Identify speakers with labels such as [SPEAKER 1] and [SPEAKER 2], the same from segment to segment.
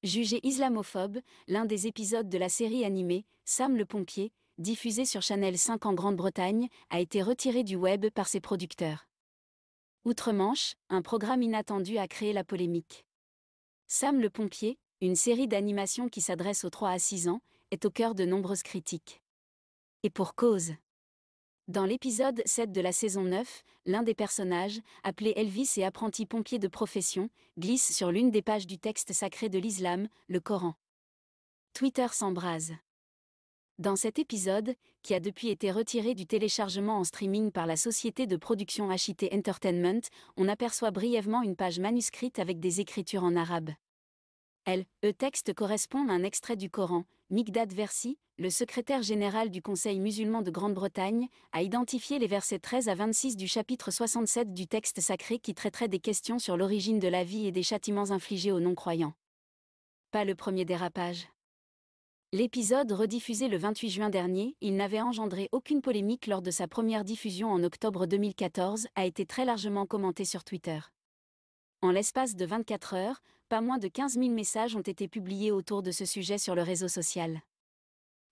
[SPEAKER 1] Jugé islamophobe, l'un des épisodes de la série animée Sam le pompier, diffusé sur Channel 5 en Grande-Bretagne, a été retiré du web par ses producteurs. Outre-Manche, un programme inattendu a créé la polémique. Sam le pompier, une série d'animation qui s'adresse aux 3 à 6 ans, est au cœur de nombreuses critiques. Et pour cause. Dans l'épisode 7 de la saison 9, l'un des personnages, appelé Elvis et apprenti pompier de profession, glisse sur l'une des pages du texte sacré de l'islam, le Coran. Twitter s'embrase. Dans cet épisode, qui a depuis été retiré du téléchargement en streaming par la société de production HIT Entertainment, on aperçoit brièvement une page manuscrite avec des écritures en arabe. Texte correspond à un extrait du Coran. Mikdad Versi, le secrétaire général du Conseil musulman de Grande-Bretagne, a identifié les versets 13 à 26 du chapitre 67 du texte sacré qui traiterait des questions sur l'origine de la vie et des châtiments infligés aux non-croyants. Pas le premier dérapage. L'épisode rediffusé le 28 juin dernier, il n'avait engendré aucune polémique lors de sa première diffusion en octobre 2014, a été très largement commenté sur Twitter. En l'espace de 24 heures, pas moins de 15 000 messages ont été publiés autour de ce sujet sur le réseau social.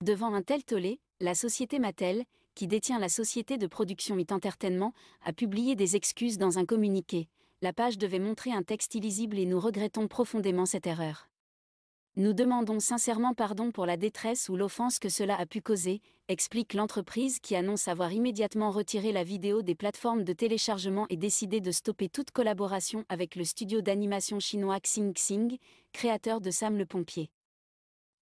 [SPEAKER 1] Devant un tel tollé, la société Mattel, qui détient la société de production HIT Entertainment, a publié des excuses dans un communiqué. La page devait montrer un texte illisible et nous regrettons profondément cette erreur. Nous demandons sincèrement pardon pour la détresse ou l'offense que cela a pu causer, explique l'entreprise qui annonce avoir immédiatement retiré la vidéo des plateformes de téléchargement et décidé de stopper toute collaboration avec le studio d'animation chinois Xing Xing, créateur de Sam le pompier.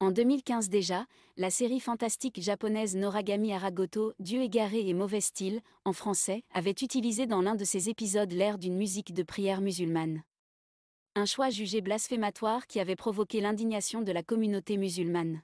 [SPEAKER 1] En 2015 déjà, la série fantastique japonaise Noragami Aragoto, Dieu égaré et mauvais style, en français, avait utilisé dans l'un de ses épisodes l'air d'une musique de prière musulmane. Un choix jugé blasphématoire qui avait provoqué l'indignation de la communauté musulmane.